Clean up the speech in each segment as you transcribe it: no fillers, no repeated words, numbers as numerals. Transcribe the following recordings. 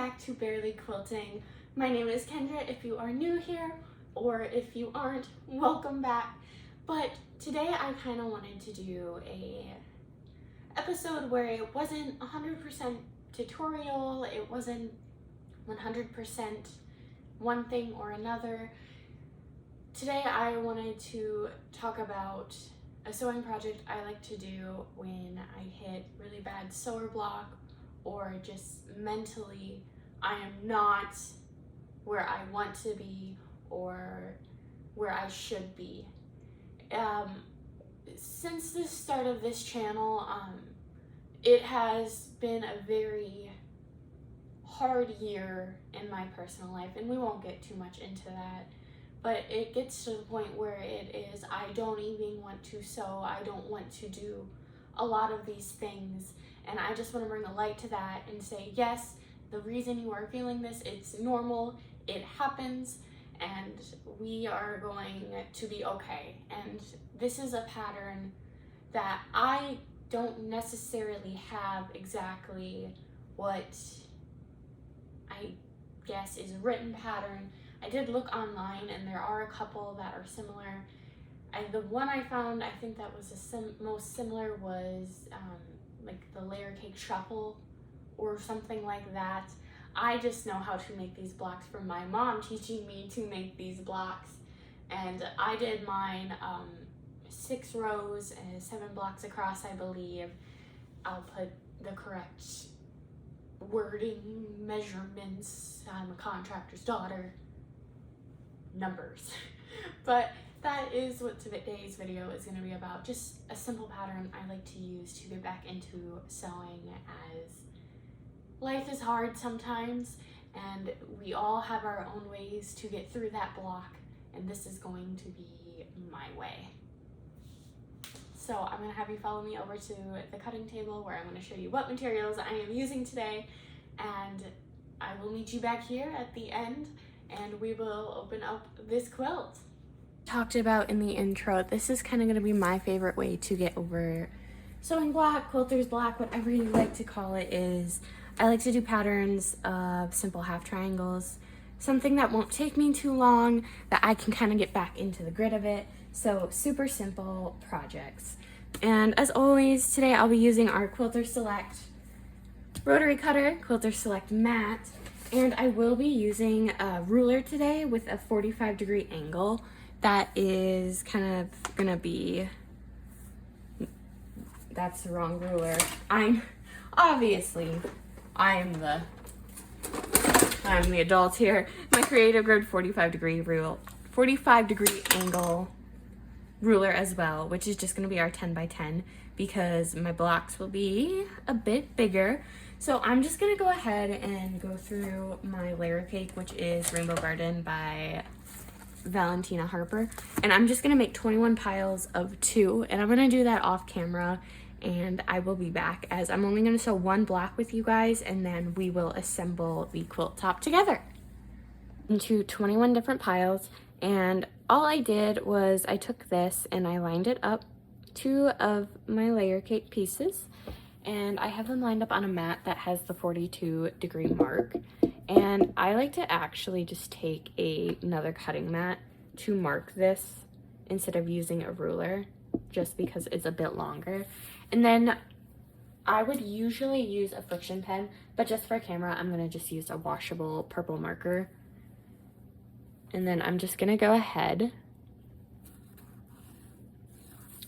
back to Barely Quilting. My name is Kendra if you are new here, or if you aren't, welcome back. But today I kind of wanted to do a episode where it wasn't 100% tutorial, it wasn't 100% one thing or another. Today I wanted to talk about a sewing project I like to do when I hit really bad sewer block, or just mentally I am not where I want to be or where I should be. Since the start of this channel, it has been a very hard year in my personal life, and we won't get too much into that, but it gets to the point where it is, I don't even want to sew, I don't want to do a lot of these things, and I just want to bring a light to that and say, yes, the reason you are feeling this, it's normal, it happens, and we are going to be okay. And this is a pattern that I don't necessarily have exactly what I guess is a written pattern. I did look online and there are a couple that are similar. The one I found, I think that was the most similar was like the layer cake shuffle or something like that. I just know how to make these blocks from my mom teaching me to make these blocks, and I did mine 6 rows and 7 blocks across, I believe. I'll put the correct wording, measurements, I'm a contractor's daughter, numbers. But that is what today's video is going to be about. Just a simple pattern I like to use to get back into sewing, as life is hard sometimes and we all have our own ways to get through that block, and this is going to be my way. So I'm going to have you follow me over to the cutting table where I'm going to show you what materials I am using today, and I will meet you back here at the end and we will open up this quilt. Talked about in the intro, this is kind of going to be my favorite way to get over sewing block, quilter's block, whatever you like to call it. Is I like to do patterns of simple half triangles, something that won't take me too long, that I can kind of get back into the grid of it. So super simple projects. And as always, today I'll be using our Quilter Select rotary cutter, Quilter Select mat, and I will be using a ruler today with a 45-degree angle. That is kind of gonna be, that's the wrong ruler. I'm the adult here. My Creative Grid 45-degree angle ruler as well, which is just going to be our 10 by 10 because my blocks will be a bit bigger. So I'm just going to go ahead and go through my layer cake, which is Rainbow Garden by Valentina Harper, and I'm just going to make 21 piles of 2, and I'm going to do that off camera, and I will be back, as I'm only going to sew one block with you guys, and then we will assemble the quilt top together into 21 different piles. And all I did was I took this and I lined it up 2 of my layer cake pieces, and I have them lined up on a mat that has the 42-degree mark. And I like to actually just take another cutting mat to mark this instead of using a ruler, just because it's a bit longer. And then I would usually use a friction pen, but just for camera, I'm gonna just use a washable purple marker. And then I'm just gonna go ahead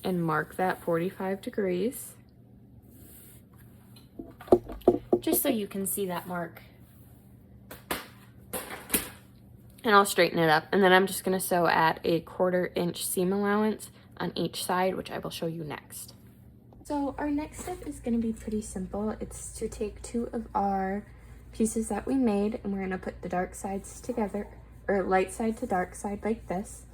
and mark that 45 degrees, just so you can see that mark. And I'll straighten it up, and then I'm just gonna sew at a 1/4 inch seam allowance on each side, which I will show you next. So our next step is gonna be pretty simple. It's to take 2 of our pieces that we made, and we're gonna put the dark sides together, or light side to dark side like this.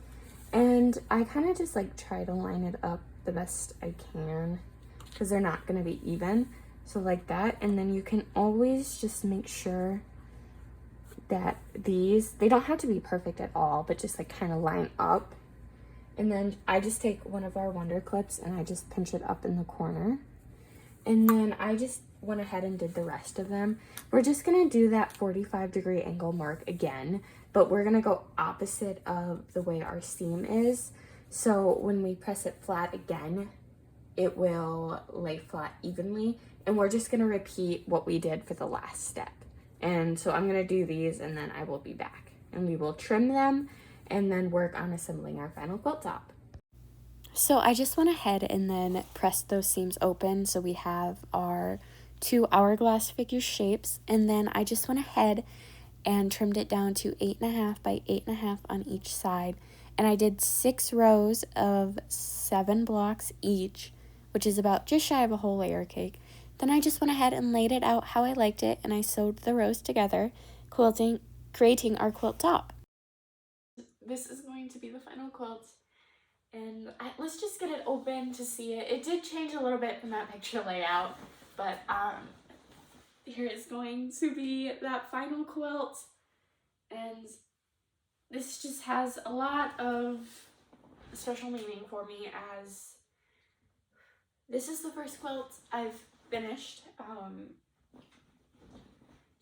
And I kind of just like try to line it up the best I can, because they're not gonna be even. So like that, and then you can always just make sure that they don't have to be perfect at all, but just like kind of line up. And then I just take one of our Wonder Clips and I just pinch it up in the corner, and then I just went ahead and did the rest of them. We're just gonna do that 45-degree angle mark again, but we're gonna go opposite of the way our seam is. So when we press it flat again, it will lay flat evenly, and we're just gonna repeat what we did for the last step. And so I'm gonna do these and then I will be back and we will trim them and then work on assembling our final quilt top. So I just went ahead and then pressed those seams open so we have our 2 hourglass figure shapes, and then I just went ahead and trimmed it down to 8.5 by 8.5 on each side, and I did 6 rows of 7 blocks each, which is about just shy of a whole layer cake. Then I just went ahead and laid it out how I liked it, and I sewed the rows together, creating our quilt top. This is going to be the final quilt. And let's just get it open to see it. It did change a little bit from that picture layout, but here is going to be that final quilt. And this just has a lot of special meaning for me, as this is the first quilt I've finished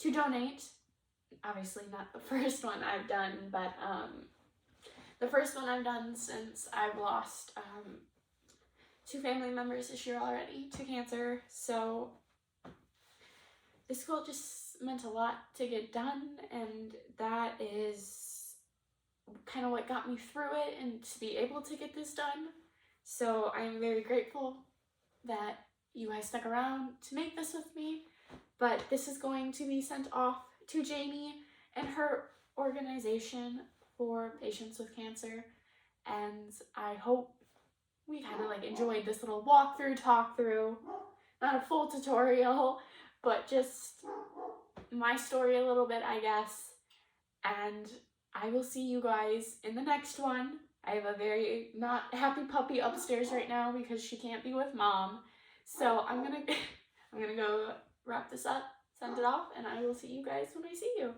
to donate. Obviously not the first one I've done, but the first one I've done since I've lost 2 family members this year already to cancer. So this quilt just meant a lot to get done, and that is kind of what got me through it and to be able to get this done. So I'm very grateful that you guys stuck around to make this with me. But this is going to be sent off to Jamie and her organization for patients with cancer, and I hope we kind of like enjoyed this little walkthrough, talk through, not a full tutorial, but just my story a little bit, I guess. And I will see you guys in the next one. I have a very not happy puppy upstairs right now because she can't be with mom, so I'm gonna go wrap this up, send it off, and I will see you guys when I see you.